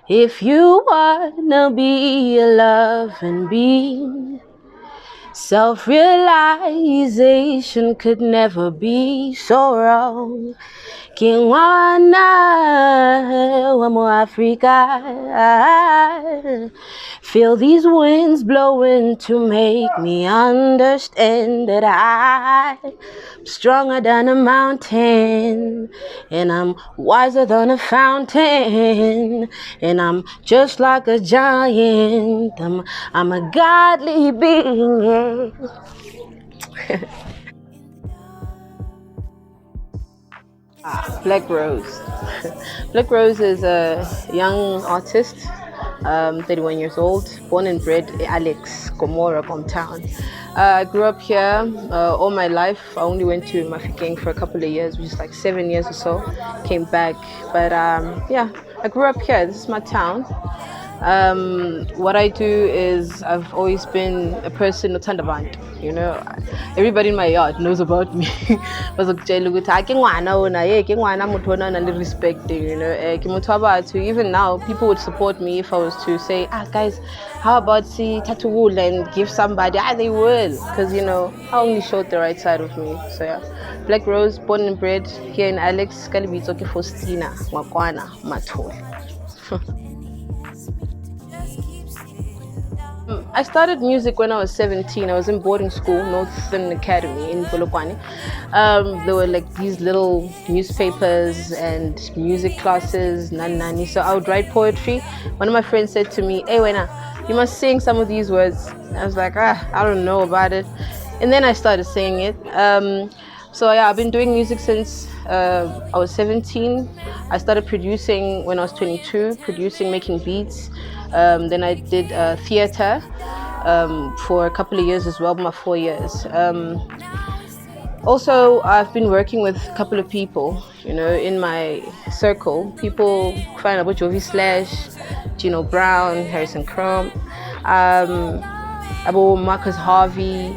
If you wanna be a loving being, self-realization could never be so wrong. Kingwana wa mo Africa. Feel these winds blowing to make me understand that I'm stronger than a mountain, and I'm wiser than a fountain, and I'm just like a giant. I'm a godly being. Yeah. Black Rose. Black Rose is a young artist, 31 years old, born and bred in Alex, Gomora, hometown. I grew up here all my life. I only went to Mafikeng for a couple of years, which is like 7 years or so. Came back, but yeah, I grew up here. This is my town. What I do is I've always been a person uthanda abantu, you know. Everybody in my yard knows about me. Bazokutshela ukuthi ake ngwana wona ke ngwana motho ona na le respect, you know. Ke motho wa batho. Even now people would support me if I was to say, guys, how about see tattoo and give somebody, they will, because you know I only showed the right side of me. So yeah, Black Rose, born and bred here in Alex, ka lebitso ke Faustina Ngwakwana Mathole. I started music when I was 17. I was in boarding school, Northern Academy in Polokwane. There were like these little newspapers and music classes, nani. So I would write poetry. One of my friends said to me, "Hey, Wena, you must sing some of these words." I was like, I don't know about it. And then I started singing it. So yeah, I've been doing music since I was 17. I started producing when I was 22, making beats. Then I did theater for a couple of years as well, my 4 years. Also, I've been working with a couple of people, you know, in my circle. People find about Jovi Slash, Gino Brown, Harrison Crump, about Marcus Harvey,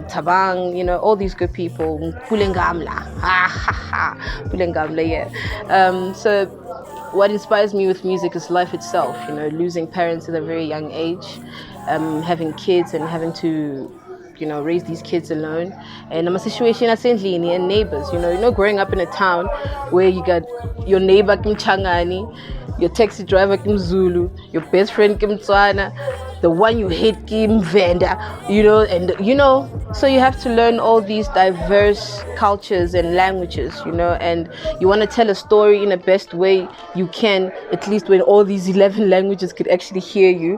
Tabang, you know, all these good people. Pulengamla, Pulengamla, yeah. So what inspires me with music is life itself, you know, losing parents at a very young age, having kids and having to, you know, raise these kids alone. And I'm a situation at St. Lini and neighbors, you know, growing up in a town where you got your neighbor Kim Changani, your taxi driver Kim Zulu, your best friend Kim Tswana, the one you hate Kim Venda, you know, and you know, so you have to learn all these diverse cultures and languages, you know, and you want to tell a story in the best way you can, at least when all these 11 languages could actually hear you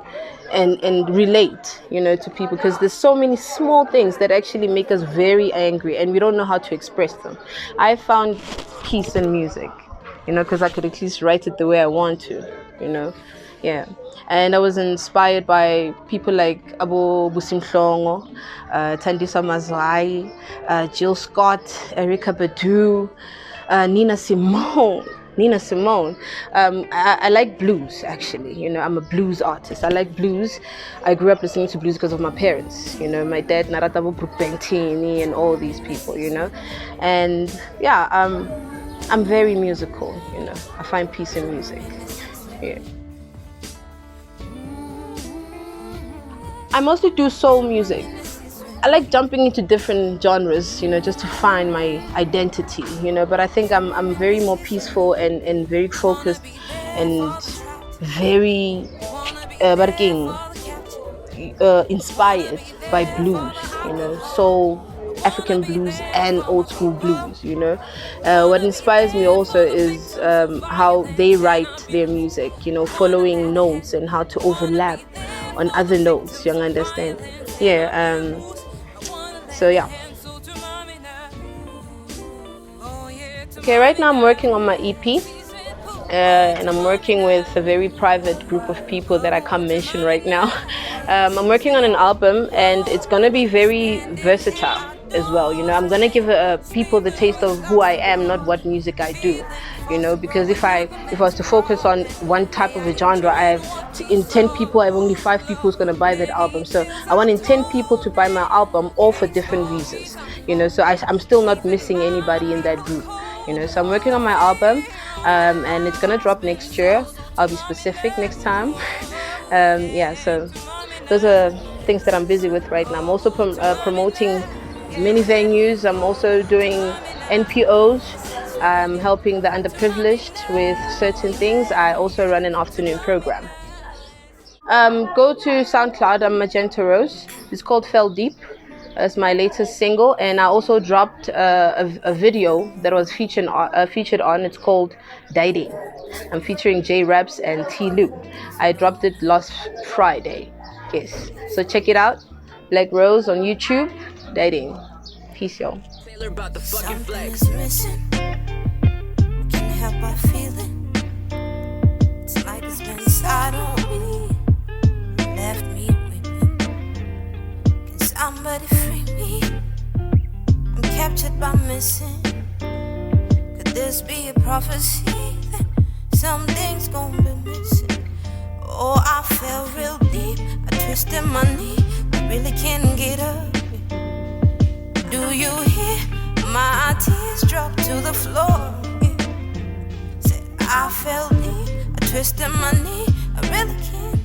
and relate, you know, to people, because there's so many small things that actually make us very angry and we don't know how to express them. I found peace in music, you know, because I could at least write it the way I want to, you know. Yeah. And I was inspired by people like Abo Busimhlongo, Tandisa Mazwai, Jill Scott, Erykah Badu, Nina Simone. I like blues, actually. You know, I'm a blues artist. I like blues. I grew up listening to blues because of my parents. You know, my dad, Naratabo Brupentini, and all these people, you know. And yeah, I'm very musical, you know. I find peace in music. Yeah. I mostly do soul music. I like jumping into different genres, you know, just to find my identity, you know, but I think I'm very more peaceful and very focused and very inspired by blues, you know, soul, African blues and old school blues, you know. What inspires me also is how they write their music, you know, following notes and how to overlap on other notes, you understand? Yeah, so yeah. Okay, right now I'm working on my EP. And I'm working with a very private group of people that I can't mention right now. I'm working on an album and it's going to be very versatile as well. You know, I'm going to give people the taste of who I am, not what music I do. You know, because if I was to focus on one type of a genre, in 10 people, I have only 5 people who's going to buy that album. So I want in 10 people to buy my album, all for different reasons. You know, so I'm still not missing anybody in that group. You know, so I'm working on my album, and it's gonna drop next year. I'll be specific next time. Yeah, so those are things that I'm busy with right now. I'm also promoting many venues. I'm also doing NPOs. I'm helping the underprivileged with certain things. I also run an afternoon program. Go to SoundCloud. I'm Magenta Rose. It's called Fell Deep. It's my latest single, and I also dropped a video that was featured on. It's called Dating. I'm featuring J Raps and T Lou. I dropped it last Friday. Yes, so check it out. Black Rose on YouTube. Dating. Peace, y'all. Something's missing. Can't help but feel it. It's like it's been inside on me, left me weeping. Can somebody free me? I'm captured by missing. Could this be a prophecy that something's gonna be missing? Oh, I fell real deep. I twisted my knee. I really can't get up. Do you hear my tears drop to the floor? Yeah. Said I fell deep. I twisted my knee. I really can't